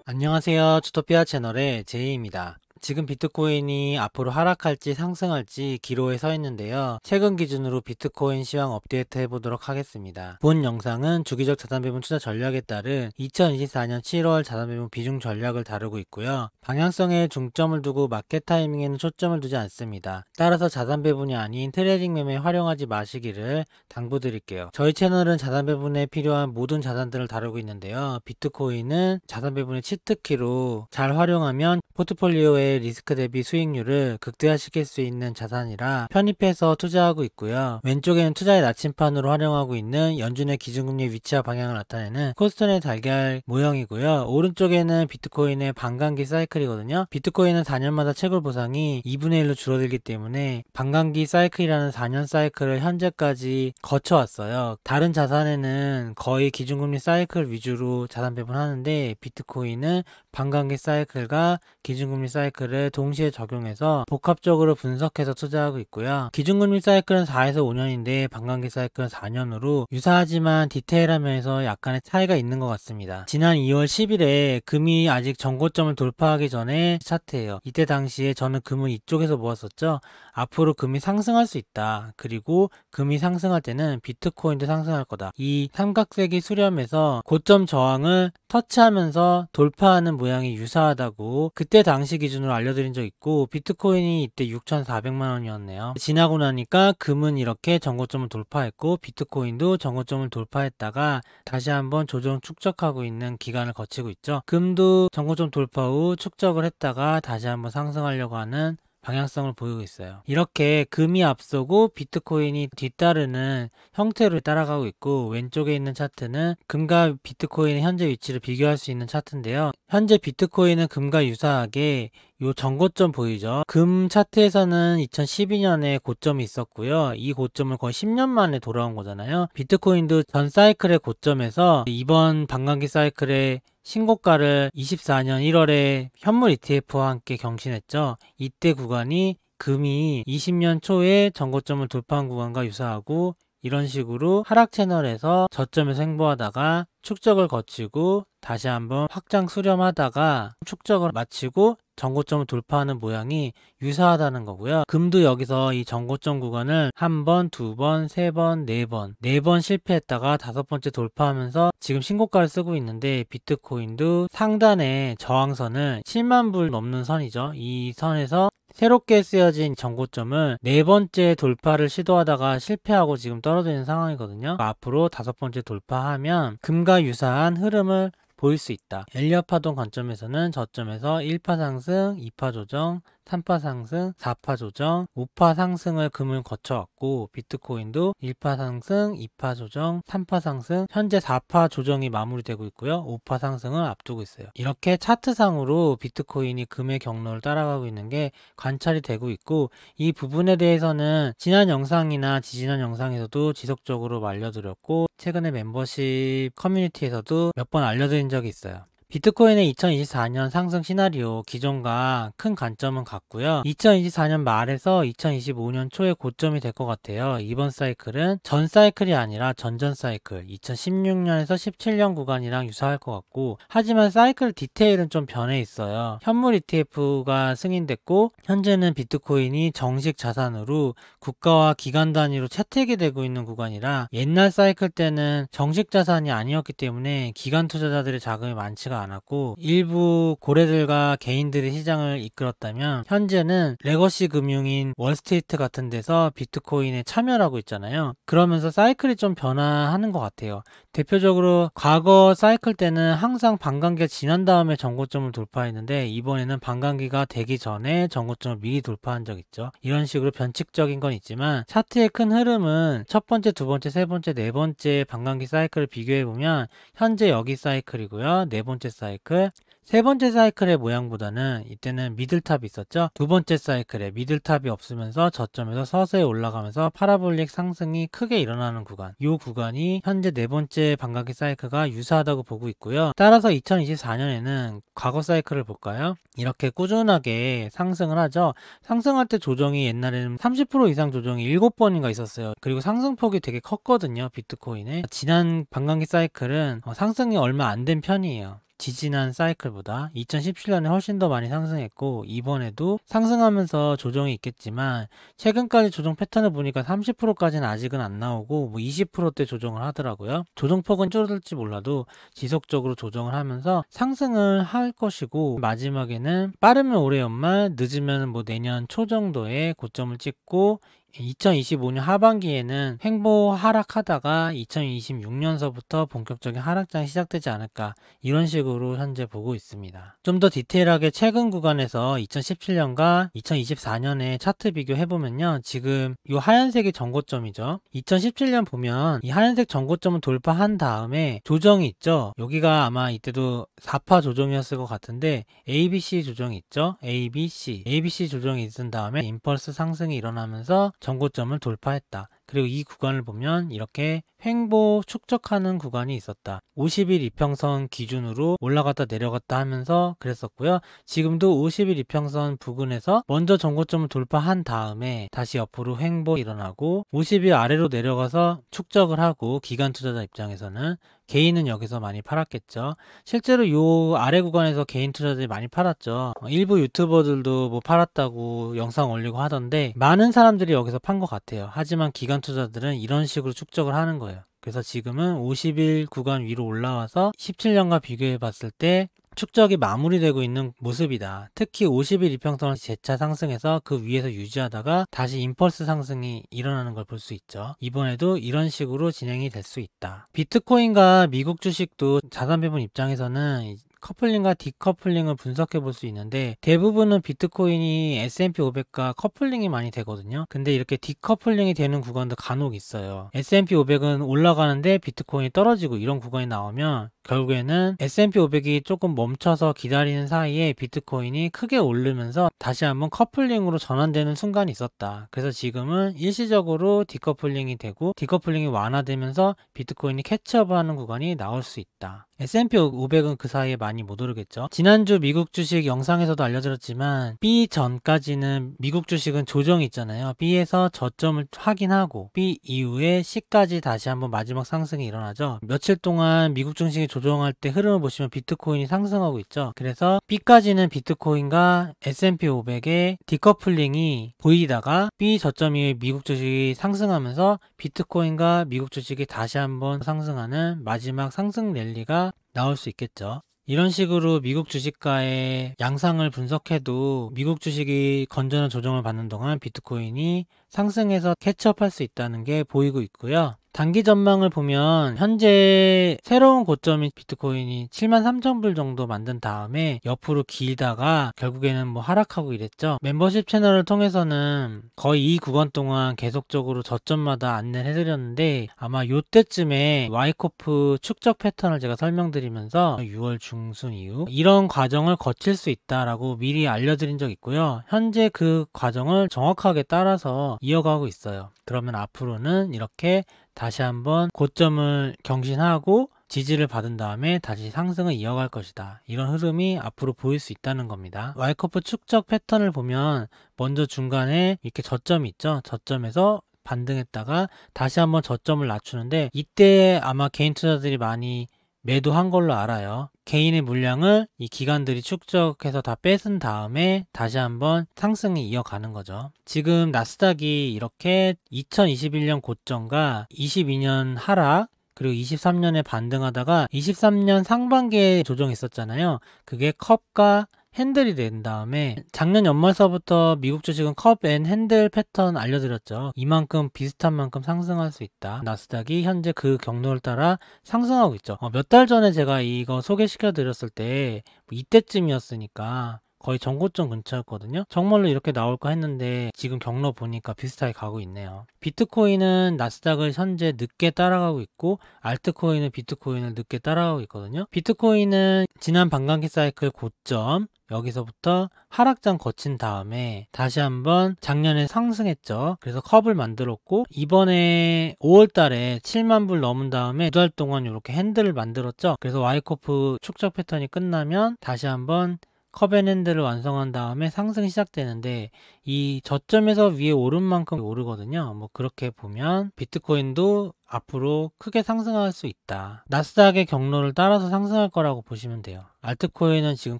안녕하세요. 주토피아 채널의 제이입니다. 지금 비트코인이 앞으로 하락할지 상승할지 기로에 서 있는데요. 최근 기준으로 비트코인 시황 업데이트 해보도록 하겠습니다. 본 영상은 주기적 자산배분 투자 전략에 따른 2024년 7월 자산배분 비중 전략을 다루고 있고요. 방향성에 중점을 두고 마켓 타이밍에는 초점을 두지 않습니다. 따라서 자산배분이 아닌 트레이딩 매매에 활용하지 마시기를 당부드릴게요. 저희 채널은 자산배분에 필요한 모든 자산들을 다루고 있는데요. 비트코인은 자산배분의 치트키로 잘 활용하면 포트폴리오의 리스크 대비 수익률을 극대화시킬 수 있는 자산이라 편입해서 투자하고 있고요. 왼쪽에는 투자의 나침판으로 활용하고 있는 연준의 기준금리의 위치와 방향을 나타내는 코스톤의 달걀 모형이고요. 오른쪽에는 비트코인의 반감기 사이클이거든요. 비트코인은 4년마다 채굴 보상이 2분의 1로 줄어들기 때문에 반감기 사이클이라는 4년 사이클을 현재까지 거쳐왔어요. 다른 자산에는 거의 기준금리 사이클 위주로 자산 배분하는데 비트코인은 반감기 사이클과 기준금리 사이클을 동시에 적용해서 복합적으로 분석해서 투자하고 있고요. 기준금리 사이클은 4에서 5년인데 반감기 사이클은 4년으로 유사하지만 디테일한 면에서 약간의 차이가 있는 것 같습니다. 지난 2월 10일에 금이 아직 전고점을 돌파하기 전에 차트예요. 이때 당시에 저는 금을 이쪽에서 모았었죠. 앞으로 금이 상승할 수 있다. 그리고 금이 상승할 때는 비트코인도 상승할 거다. 이 삼각색이 수렴해서 고점 저항을 터치하면서 돌파하는 모양이 유사하다고 그때 당시 기준으로 알려드린 적 있고 비트코인이 이때 6,400만 원이었네요. 지나고 나니까 금은 이렇게 전고점을 돌파했고 비트코인도 전고점을 돌파했다가 다시 한번 조정 축적하고 있는 기간을 거치고 있죠. 금도 전고점 돌파 후 축적을 했다가 다시 한번 상승하려고 하는 방향성을 보이고 있어요. 이렇게 금이 앞서고 비트코인이 뒤따르는 형태로 따라가고 있고 왼쪽에 있는 차트는 금과 비트코인의 현재 위치를 비교할 수 있는 차트인데요. 현재 비트코인은 금과 유사하게 요 전고점 보이죠? 금 차트에서는 2012년에 고점이 있었고요. 이 고점을 거의 10년 만에 돌아온 거잖아요. 비트코인도 전 사이클의 고점에서 이번 반감기 사이클의 신고가를 24년 1월에 현물 ETF와 함께 경신했죠. 이때 구간이 금이 20년 초에 전고점을 돌파한 구간과 유사하고 이런 식으로 하락 채널에서 저점에서 횡보하다가 축적을 거치고 다시 한번 확장 수렴하다가 축적을 마치고 전고점을 돌파하는 모양이 유사하다는 거고요. 금도 여기서 이 전고점 구간을 한 번, 두 번, 세 번, 네 번 실패했다가 다섯 번째 돌파하면서 지금 신고가를 쓰고 있는데 비트코인도 상단에 저항선을 7만 불 넘는 선이죠. 이 선에서 새롭게 쓰여진 전고점을 네 번째 돌파를 시도하다가 실패하고 지금 떨어져 있는 상황이거든요. 앞으로 다섯 번째 돌파하면 금과 유사한 흐름을 보일 수 있다. 엘리엇 파동 관점에서는 저점에서 1파 상승, 2파 조정, 3파 상승, 4파 조정, 5파 상승을 금을 거쳐왔고 비트코인도 1파 상승, 2파 조정, 3파 상승, 현재 4파 조정이 마무리되고 있고요. 5파 상승을 앞두고 있어요. 이렇게 차트상으로 비트코인이 금의 경로를 따라가고 있는 게 관찰이 되고 있고 이 부분에 대해서는 지난 영상이나 지지난 영상에서도 지속적으로 알려드렸고 최근에 멤버십 커뮤니티에서도 몇 번 알려드린 적이 있어요. 비트코인의 2024년 상승 시나리오 기존과 큰 관점은 같고요. 2024년 말에서 2025년 초에 고점이 될 것 같아요. 이번 사이클은 전 사이클이 아니라 전전 사이클 2016년에서 17년 구간이랑 유사할 것 같고 하지만 사이클 디테일은 좀 변해 있어요. 현물 ETF가 승인됐고 현재는 비트코인이 정식 자산으로 국가와 기관 단위로 채택이 되고 있는 구간이라 옛날 사이클 때는 정식 자산이 아니었기 때문에 기관 투자자들의 자금이 많지가 않았고 일부 고래들과 개인들이 시장을 이끌었다면 현재는 레거시 금융인 월스트리트 같은 데서 비트코인에 참여를 하고 있잖아요. 그러면서 사이클이 좀 변화하는 것 같아요. 대표적으로 과거 사이클 때는 항상 반감기가 지난 다음에 전고점을 돌파했는데 이번에는 반감기가 되기 전에 전고점을 미리 돌파한 적 있죠. 이런 식으로 변칙적인 건 있지만 차트의 큰 흐름은 첫 번째, 두 번째, 세 번째, 네 번째 반감기 사이클을 비교해보면 현재 여기 사이클이고요. 네 번째 사이클, 세 번째 사이클의 모양보다는 이때는 미들탑이 있었죠. 두 번째 사이클에 미들탑이 없으면서 저점에서 서서히 올라가면서 파라볼릭 상승이 크게 일어나는 구간, 이 구간이 현재 네 번째 반감기 사이클과 유사하다고 보고 있고요. 따라서 2024년에는 과거 사이클을 볼까요? 이렇게 꾸준하게 상승을 하죠. 상승할 때 조정이 옛날에는 30% 이상 조정이 7번인가 있었어요. 그리고 상승폭이 되게 컸거든요, 비트코인에. 지난 반감기 사이클은 상승이 얼마 안 된 편이에요. 지지난 사이클보다 2017년에 훨씬 더 많이 상승했고, 이번에도 상승하면서 조정이 있겠지만 최근까지 조정 패턴을 보니까 30%까지는 아직은 안 나오고 20%대 조정을 하더라고요. 조정폭은 줄어들지 몰라도 지속적으로 조정을 하면서 상승을 할 것이고, 마지막에는 빠르면 올해 연말, 늦으면 내년 초 정도에 고점을 찍고 2025년 하반기에는 횡보 하락하다가 2026년서부터 본격적인 하락장이 시작되지 않을까, 이런 식으로 현재 보고 있습니다. 좀 더 디테일하게 최근 구간에서 2017년과 2024년의 차트 비교해보면요, 지금 이 하얀색이 전고점이죠. 2017년 보면 이 하얀색 전고점을 돌파한 다음에 조정이 있죠. 여기가 아마 이때도 4파 조정이었을 것 같은데 ABC 조정이 있죠. ABC 조정이 있은 다음에 임펄스 상승이 일어나면서 전고점을 돌파했다. 그리고 이 구간을 보면 이렇게 횡보 축적하는 구간이 있었다. 50일 이평선 기준으로 올라갔다 내려갔다 하면서 그랬었고요. 지금도 50일 이평선 부근에서 먼저 전고점을 돌파한 다음에 다시 옆으로 횡보 일어나고 50일 아래로 내려가서 축적을 하고, 기관 투자자 입장에서는 개인은 여기서 많이 팔았겠죠. 실제로 이 아래 구간에서 개인 투자자들이 많이 팔았죠. 일부 유튜버들도 팔았다고 영상 올리고 하던데 많은 사람들이 여기서 판 것 같아요. 하지만 기관 투자들은 이런 식으로 축적을 하는 거예요. 그래서 지금은 50일 구간 위로 올라와서 17년과 비교해 봤을 때 축적이 마무리되고 있는 모습이다. 특히 50일 이평선을 재차 상승해서 그 위에서 유지하다가 다시 임펄스 상승이 일어나는 걸 볼 수 있죠. 이번에도 이런 식으로 진행이 될 수 있다. 비트코인과 미국 주식도 자산 배분 입장에서는 커플링과 디커플링을 분석해 볼 수 있는데, 대부분은 비트코인이 S&P 500과 커플링이 많이 되거든요. 근데 이렇게 디커플링이 되는 구간도 간혹 있어요. S&P 500은 올라가는데 비트코인이 떨어지고 이런 구간이 나오면 결국에는 S&P 500이 조금 멈춰서 기다리는 사이에 비트코인이 크게 오르면서 다시 한번 커플링으로 전환되는 순간이 있었다. 그래서 지금은 일시적으로 디커플링이 되고 디커플링이 완화되면서 비트코인이 캐치업하는 구간이 나올 수 있다. S&P 500은 그 사이에 많이 못 오르겠죠. 지난주 미국 주식 영상에서도 알려드렸지만 B 전까지는 미국 주식은 조정이 있잖아요. B에서 저점을 확인하고 B 이후에 C까지 다시 한번 마지막 상승이 일어나죠. 며칠 동안 미국 증시가 조정할 때 흐름을 보시면 비트코인이 상승하고 있죠. 그래서 B까지는 비트코인과 S&P 500의 디커플링이 보이다가 B 저점 이후에 미국 주식이 상승하면서 비트코인과 미국 주식이 다시 한번 상승하는 마지막 상승 랠리가 나올 수 있겠죠. 이런 식으로 미국 주식가의 양상을 분석해도 미국 주식이 건전한 조정을 받는 동안 비트코인이 상승해서 캐치업할 수 있다는 게 보이고 있고요. 단기 전망을 보면 현재 새로운 고점인 비트코인이 73,000불 정도 만든 다음에 옆으로 길다가 결국에는 하락하고 이랬죠. 멤버십 채널을 통해서는 거의 이 구간 동안 계속적으로 저점마다 안내를 해드렸는데, 아마 요때쯤에 와이코프 축적 패턴을 제가 설명드리면서 6월 중순 이후 이런 과정을 거칠 수 있다라고 미리 알려드린 적 있고요. 현재 그 과정을 정확하게 따라서 이어가고 있어요. 그러면 앞으로는 이렇게 다시 한번 고점을 경신하고 지지를 받은 다음에 다시 상승을 이어갈 것이다. 이런 흐름이 앞으로 보일 수 있다는 겁니다. 와이코프 축적 패턴을 보면 먼저 중간에 이렇게 저점이 있죠. 저점에서 반등했다가 다시 한번 저점을 낮추는데, 이때 아마 개인 투자들이 많이 매도한 걸로 알아요. 개인의 물량을 이 기관들이 축적해서 다 뺏은 다음에 다시 한번 상승이 이어가는 거죠. 지금 나스닥이 이렇게 2021년 고점과 22년 하락, 그리고 23년에 반등하다가 23년 상반기에 조정했었잖아요. 그게 컵과 핸들이 된 다음에 작년 연말서부터 미국 주식은 컵 앤 핸들 패턴 알려드렸죠. 이만큼 비슷한 만큼 상승할 수 있다. 나스닥이 현재 그 경로를 따라 상승하고 있죠. 몇 달 전에 제가 이거 소개시켜 드렸을 때 이때쯤이었으니까 거의 전고점 근처였거든요. 정말로 이렇게 나올까 했는데 지금 경로 보니까 비슷하게 가고 있네요. 비트코인은 나스닥을 현재 늦게 따라가고 있고 알트코인은 비트코인을 늦게 따라가고 있거든요. 비트코인은 지난 반감기 사이클 고점 여기서부터 하락장 거친 다음에 다시 한번 작년에 상승했죠. 그래서 컵을 만들었고 이번에 5월 달에 7만 불 넘은 다음에 2달 동안 이렇게 핸들을 만들었죠. 그래서 와이코프 축적 패턴이 끝나면 다시 한번 컵앤핸들을 완성한 다음에 상승이 시작되는데 이 저점에서 위에 오른 만큼 오르거든요. 뭐 그렇게 보면 비트코인도 앞으로 크게 상승할 수 있다. 나스닥의 경로를 따라서 상승할 거라고 보시면 돼요. 알트코인은 지금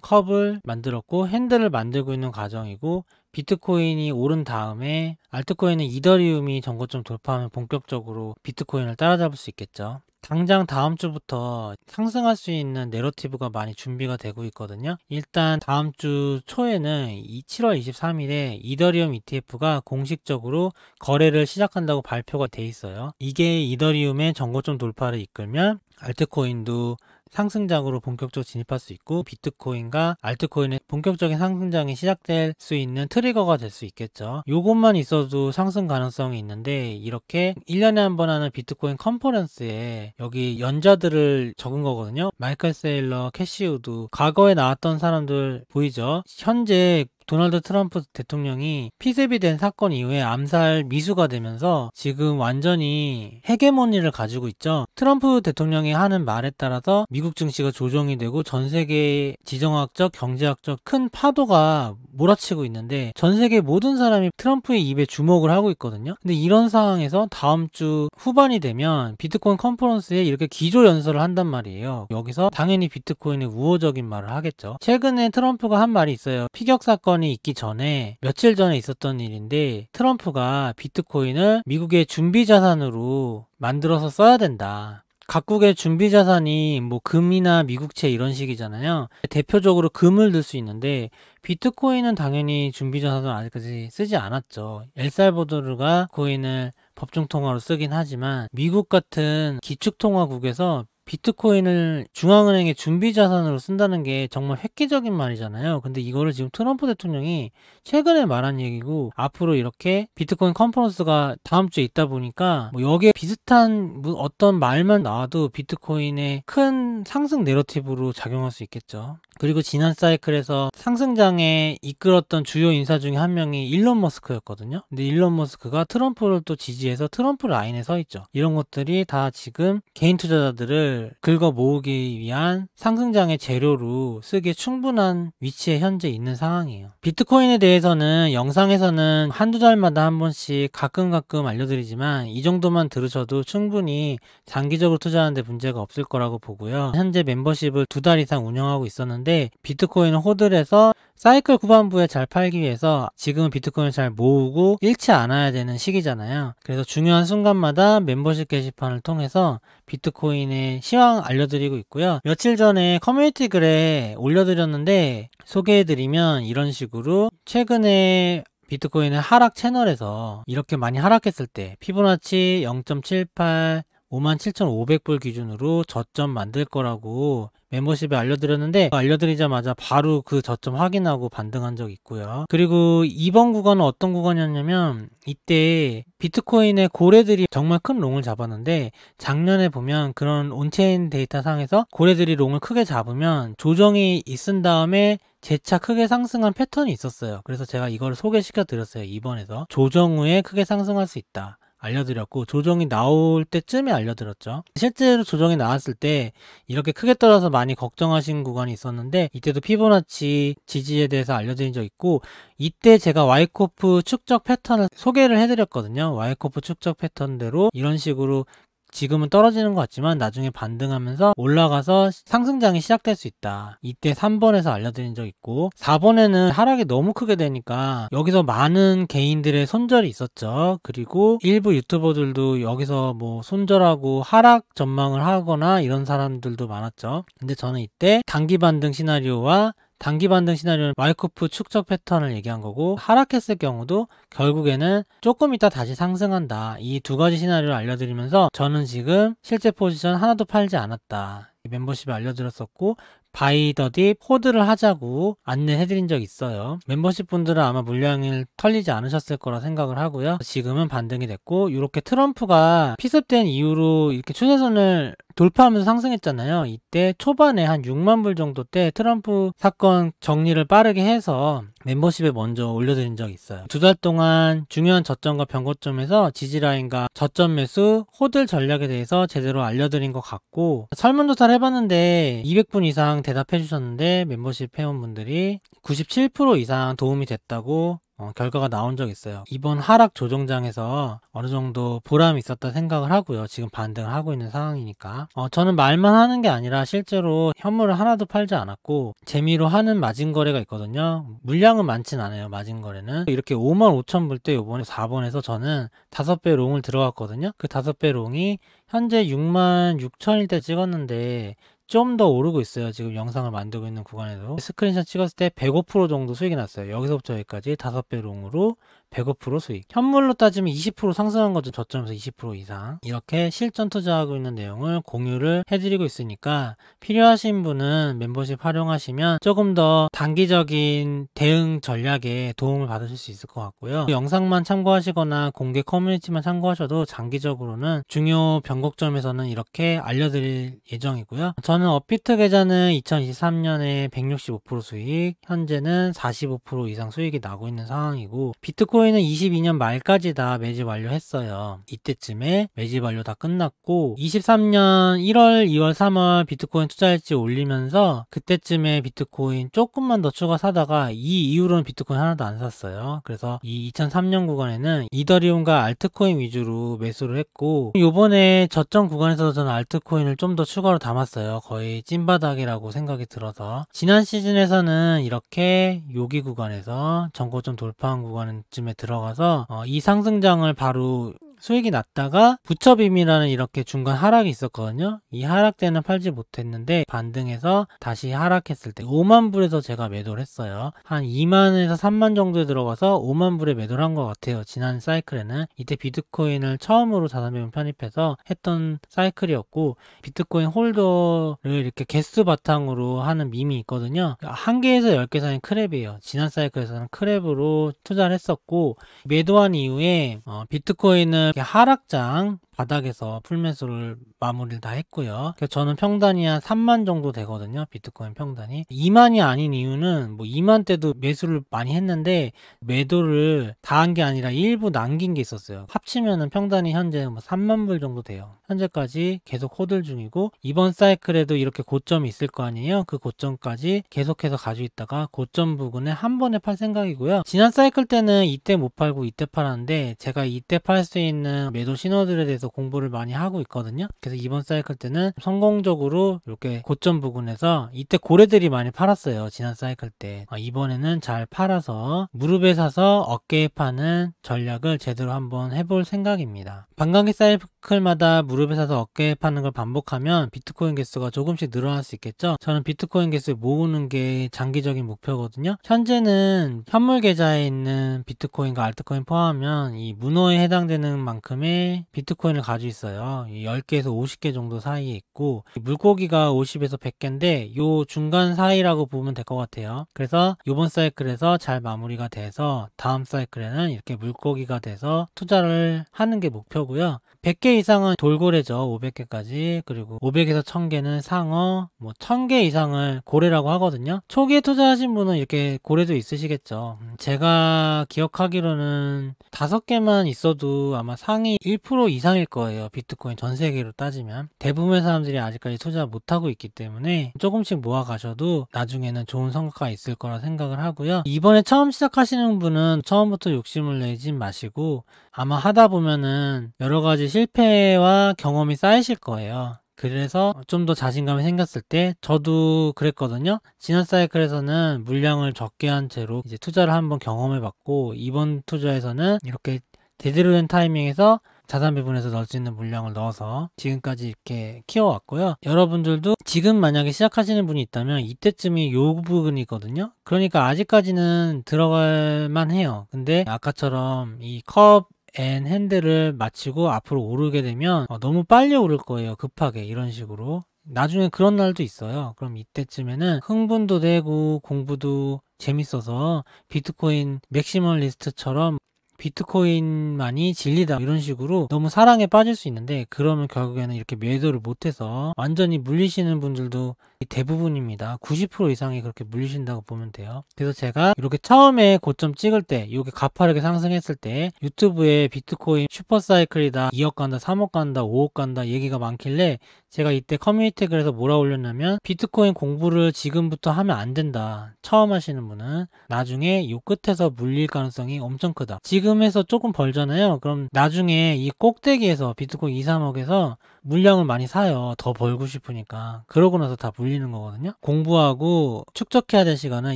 컵을 만들었고 핸들을 만들고 있는 과정이고 비트코인이 오른 다음에 알트코인은 이더리움이 전고점 돌파하면 본격적으로 비트코인을 따라잡을 수 있겠죠. 당장 다음 주부터 상승할 수 있는 내러티브가 많이 준비가 되고 있거든요. 일단 다음 주 초에는 7월 23일에 이더리움 ETF가 공식적으로 거래를 시작한다고 발표가 돼 있어요. 이게 이더리움의 전고점 돌파를 이끌면 알트코인도 상승장으로 본격적으로 진입할 수 있고 비트코인과 알트코인의 본격적인 상승장이 시작될 수 있는 트리거가 될 수 있겠죠. 요것만 있어도 상승 가능성이 있는데 이렇게 1년에 한 번 하는 비트코인 컨퍼런스에 여기 연자들을 적은 거거든요. 마이클 세일러, 캐시 우드 과거에 나왔던 사람들 보이죠? 현재 도널드 트럼프 대통령이 피습이 된 사건 이후에 암살 미수가 되면서 지금 완전히 헤게모니를 가지고 있죠. 트럼프 대통령이 하는 말에 따라서 미국 증시가 조정이 되고 전 세계 지정학적, 경제학적 큰 파도가 몰아치고 있는데 전 세계 모든 사람이 트럼프의 입에 주목을 하고 있거든요. 근데 이런 상황에서 다음 주 후반이 되면 비트코인 컨퍼런스에 이렇게 기조연설을 한단 말이에요. 여기서 당연히 비트코인의 우호적인 말을 하겠죠. 최근에 트럼프가 한 말이 있어요. 피격 사건이 있기 전에 며칠 전에 있었던 일인데 트럼프가 비트코인을 미국의 준비 자산으로 만들어서 써야 된다. 각국의 준비 자산이 뭐 금이나 미국채 이런 식이잖아요. 대표적으로 금을 들 수 있는데 비트코인은 당연히 준비 자산을 아직까지 쓰지 않았죠. 엘살바도르가 코인을 법정 통화로 쓰긴 하지만 미국 같은 기축통화국에서 비트코인을 중앙은행의 준비자산으로 쓴다는 게 정말 획기적인 말이잖아요. 근데 이거를 지금 트럼프 대통령이 최근에 말한 얘기고 앞으로 이렇게 비트코인 컨퍼런스가 다음 주에 있다 보니까 뭐 여기에 비슷한 어떤 말만 나와도 비트코인의 큰 상승 내러티브로 작용할 수 있겠죠. 그리고 지난 사이클에서 상승장에 이끌었던 주요 인사 중에 한 명이 일론 머스크였거든요. 근데 일론 머스크가 트럼프를 또 지지해서 트럼프 라인에 서 있죠. 이런 것들이 다 지금 개인 투자자들을 긁어 모으기 위한 상승장의 재료로 쓰기에 충분한 위치에 현재 있는 상황이에요. 비트코인에 대해서는 영상에서는 한두 달마다 한 번씩 가끔 알려드리지만 이 정도만 들으셔도 충분히 장기적으로 투자하는데 문제가 없을 거라고 보고요. 현재 멤버십을 2달 이상 운영하고 있었는데 비트코인을 호들해서 사이클 후반부에 잘 팔기 위해서 지금은 비트코인을 잘 모으고 잃지 않아야 되는 시기잖아요. 그래서 중요한 순간마다 멤버십 게시판을 통해서 비트코인의 시황 알려드리고 있고요. 며칠 전에 커뮤니티 글에 올려드렸는데 소개해드리면 이런 식으로 최근에 비트코인의 하락 채널에서 이렇게 많이 하락했을 때 피보나치 0.78 57,500불 기준으로 저점 만들 거라고 멤버십에 알려드렸는데 알려드리자마자 바로 그 저점 확인하고 반등한 적 있고요. 그리고 이번 구간은 어떤 구간이었냐면 이때 비트코인의 고래들이 정말 큰 롱을 잡았는데 작년에 보면 그런 온체인 데이터 상에서 고래들이 롱을 크게 잡으면 조정이 있은 다음에 재차 크게 상승한 패턴이 있었어요. 그래서 제가 이걸 소개시켜 드렸어요. 이번에서 조정 후에 크게 상승할 수 있다 알려드렸고 조정이 나올 때쯤에 알려드렸죠. 실제로 조정이 나왔을 때 이렇게 크게 떨어져서 많이 걱정하신 구간이 있었는데 이때도 피보나치 지지에 대해서 알려드린 적 있고 이때 제가 와이코프 축적 패턴을 소개를 해드렸거든요. 와이코프 축적 패턴대로 이런 식으로 지금은 떨어지는 것 같지만 나중에 반등하면서 올라가서 상승장이 시작될 수 있다. 이때 3번에서 알려드린 적 있고 4번에는 하락이 너무 크게 되니까 여기서 많은 개인들의 손절이 있었죠. 그리고 일부 유튜버들도 여기서 뭐 손절하고 하락 전망을 하거나 이런 사람들도 많았죠. 근데 저는 이때 단기 반등 시나리오와 단기 반등 시나리오는 와이코프 축적 패턴을 얘기한 거고 하락했을 경우도 결국에는 조금 이따 다시 상승한다. 이 두 가지 시나리오를 알려드리면서 저는 지금 실제 포지션 하나도 팔지 않았다. 멤버십에 알려드렸었고 바이 더 딥 호드를 하자고 안내해드린 적 있어요. 멤버십 분들은 아마 물량을 털리지 않으셨을 거라 생각을 하고요. 지금은 반등이 됐고, 이렇게 트럼프가 피습된 이후로 이렇게 추세선을 돌파하면서 상승했잖아요. 이때 초반에 한 6만 불 정도 때 트럼프 사건 정리를 빠르게 해서 멤버십에 먼저 올려드린 적이 있어요. 2달 동안 중요한 저점과 변고점에서 지지라인과 저점 매수, 호들 전략에 대해서 제대로 알려드린 것 같고, 설문조사를 해봤는데 200분 이상 대답해 주셨는데 멤버십 회원분들이 97% 이상 도움이 됐다고 결과가 나온 적 있어요. 이번 하락 조정장에서 어느 정도 보람이 있었다 생각을 하고요. 지금 반등을 하고 있는 상황이니까. 저는 말만 하는 게 아니라 실제로 현물을 하나도 팔지 않았고 재미로 하는 마진 거래가 있거든요. 물량은 많진 않아요. 마진 거래는. 이렇게 55,000불 때 요번에 4번에서 저는 5배 롱을 들어갔거든요. 그 5배 롱이 현재 66,000일 때 찍었는데 좀 더 오르고 있어요. 지금 영상을 만들고 있는 구간에도. 스크린샷 찍었을 때 105% 정도 수익이 났어요. 여기서부터 여기까지 5배 롱으로 105% 수익. 현물로 따지면 20% 상승한 거죠. 저점에서 20% 이상. 이렇게 실전 투자하고 있는 내용을 공유를 해드리고 있으니까 필요하신 분은 멤버십 활용하시면 조금 더 단기적인 대응 전략에 도움을 받으실 수 있을 것 같고요. 영상만 참고하시거나 공개 커뮤니티만 참고하셔도 장기적으로는 중요 변곡점에서는 이렇게 알려드릴 예정이고요. 저는 업비트 계좌는 2023년에 165% 수익, 현재는 45% 이상 수익이 나고 있는 상황이고, 비트코인은 22년 말까지 다 매집 완료했어요. 이때쯤에 매집 완료 다 끝났고 23년 1월, 2월, 3월 비트코인 투자일지 올리면서 그때쯤에 비트코인 조금만 더 추가 사다가 이 이후로는 비트코인 하나도 안 샀어요. 그래서 이 2003년 구간에는 이더리움과 알트코인 위주로 매수를 했고, 요번에 저점 구간에서 저는 알트코인을 좀 더 추가로 담았어요. 거의 찐바닥이라고 생각이 들어서. 지난 시즌에서는 이렇게 여기 구간에서 전고점 돌파한 구간쯤에 들어가서 이 상승장을 바로 수익이 났다가 부처빔이라는 이렇게 중간 하락이 있었거든요. 이 하락 때는 팔지 못했는데 반등해서 다시 하락했을 때 5만 불에서 제가 매도를 했어요. 한 2만에서 3만 정도에 들어가서 5만 불에 매도를 한 것 같아요. 지난 사이클에는. 이때 비트코인을 처음으로 자산배분 편입해서 했던 사이클이었고, 비트코인 홀더를 이렇게 개수 바탕으로 하는 밈이 있거든요. 1개에서 10개 사이는 크랩이에요. 지난 사이클에서는 크랩으로 투자를 했었고, 매도한 이후에 비트코인을 하락장 바닥에서 풀매수를 마무리를 다 했고요. 저는 평단이 한 3만 정도 되거든요. 비트코인 평단이. 2만이 아닌 이유는 2만 때도 매수를 많이 했는데 매도를 다 한 게 아니라 일부 남긴 게 있었어요. 합치면은 평단이 현재 3만 불 정도 돼요. 현재까지 계속 호들 중이고, 이번 사이클에도 이렇게 고점이 있을 거 아니에요. 그 고점까지 계속해서 가지고 있다가 고점 부근에 한 번에 팔 생각이고요. 지난 사이클 때는 이때 못 팔고 이때 팔았는데, 제가 이때 팔 수 있는 매도 신호들에 대해서 공부를 많이 하고 있거든요. 그래서 이번 사이클 때는 성공적으로 이렇게 고점 부근에서 이때 고래들이 많이 팔았어요. 지난 사이클 때. 이번에는 잘 팔아서 무릎에 사서 어깨에 파는 전략을 제대로 한번 해볼 생각입니다. 반감기 사이클마다 무릎에 사서 어깨에 파는 걸 반복하면 비트코인 개수가 조금씩 늘어날 수 있겠죠. 저는 비트코인 개수 모으는 게 장기적인 목표거든요. 현재는 현물 계좌에 있는 비트코인과 알트코인 포함하면 이 문어에 해당되는 만큼의 비트코인을 가지고 있어요. 10개에서 50개 정도 사이에 있고, 물고기가 50에서 100개인데 요 중간 사이라고 보면 될 것 같아요. 그래서 이번 사이클에서 잘 마무리가 돼서 다음 사이클에는 이렇게 물고기가 돼서 투자를 하는 게 목표고요. 100개 이상은 돌고래죠. 500개까지. 그리고 500에서 1000개는 상어, 1000개 이상을 고래라고 하거든요. 초기에 투자하신 분은 이렇게 고래도 있으시겠죠. 제가 기억하기로는 5개만 있어도 아마 상위 1% 이상일 거예요. 비트코인 전 세계로 따지면. 대부분의 사람들이 아직까지 투자 못하고 있기 때문에 조금씩 모아 가셔도 나중에는 좋은 성과가 있을 거라 생각을 하고요. 이번에 처음 시작하시는 분은 처음부터 욕심을 내지 마시고, 아마 하다 보면은 여러 가지 실패와 경험이 쌓이실 거예요. 그래서 좀 더 자신감이 생겼을 때, 저도 그랬거든요. 지난 사이클에서는 물량을 적게 한 채로 이제 투자를 한번 경험해봤고, 이번 투자에서는 이렇게 제대로 된 타이밍에서 자산 배분해서 넣을 수 있는 물량을 넣어서 지금까지 이렇게 키워왔고요. 여러분들도 지금 만약에 시작하시는 분이 있다면 이때쯤이 요 부분이거든요. 그러니까 아직까지는 들어갈 만해요. 근데 아까처럼 이 컵 앤 핸들을 마치고 앞으로 오르게 되면 너무 빨리 오를 거예요. 급하게 이런 식으로. 나중에 그런 날도 있어요. 그럼 이때쯤에는 흥분도 되고 공부도 재밌어서 비트코인 맥시멀리스트처럼 비트코인만이 진리다 이런 식으로 너무 사랑에 빠질 수 있는데, 그러면 결국에는 이렇게 매도를 못해서 완전히 물리시는 분들도 대부분입니다. 90% 이상이 그렇게 물리신다고 보면 돼요. 그래서 제가 이렇게 처음에 고점 찍을 때, 이게 가파르게 상승했을 때 유튜브에 비트코인 슈퍼사이클이다, 2억 간다, 3억 간다, 5억 간다 얘기가 많길래 제가 이때 커뮤니티에 그래서 뭐라 올렸냐면, 비트코인 공부를 지금부터 하면 안 된다. 처음 하시는 분은 나중에 요 끝에서 물릴 가능성이 엄청 크다. 지금에서 조금 벌잖아요. 그럼 나중에 이 꼭대기에서 비트코인 2, 3억에서 물량을 많이 사요. 더 벌고 싶으니까. 그러고 나서 다 물리는 거거든요. 공부하고 축적해야 될 시간은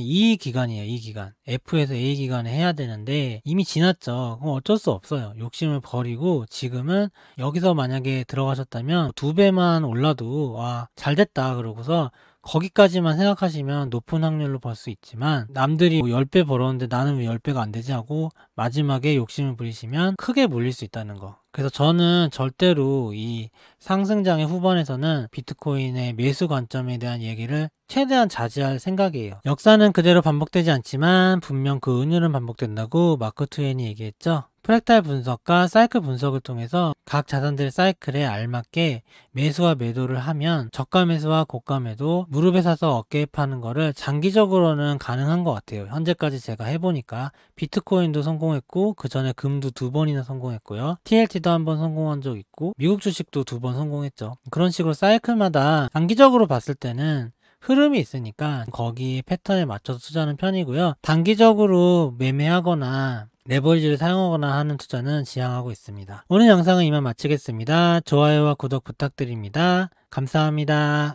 이 기간이에요. 이 기간. F에서 A 기간에 해야 되는데 이미 지났죠. 그럼 어쩔 수 없어요. 욕심을 버리고 지금은 여기서 만약에 들어가셨다면 2배만 올라도 와 잘됐다 그러고서 거기까지만 생각하시면 높은 확률로 벌 수 있지만, 남들이 뭐 10배 벌었는데 나는 왜 10배가 안 되지 하고 마지막에 욕심을 부리시면 크게 물릴 수 있다는 거. 그래서 저는 절대로 이 상승장의 후반에서는 비트코인의 매수 관점에 대한 얘기를 최대한 자제할 생각이에요. 역사는 그대로 반복되지 않지만 분명 그 은유는 반복된다고 마크 트웨인이 얘기했죠. 프랙탈 분석과 사이클 분석을 통해서 각 자산들의 사이클에 알맞게 매수와 매도를 하면 저가 매수와 고가 매도, 무릎에 사서 어깨에 파는 거를 장기적으로는 가능한 것 같아요. 현재까지 제가 해보니까 비트코인도 성공했고, 그 전에 금도 2번이나 성공했고요. TLT도 한 번 성공한 적 있고, 미국 주식도 2번 성공했죠. 그런 식으로 사이클마다 장기적으로 봤을 때는 흐름이 있으니까 거기 패턴에 맞춰서 투자하는 편이고요. 단기적으로 매매하거나 레버리지를 사용하거나 하는 투자는 지양하고 있습니다. 오늘 영상은 이만 마치겠습니다. 좋아요와 구독 부탁드립니다. 감사합니다.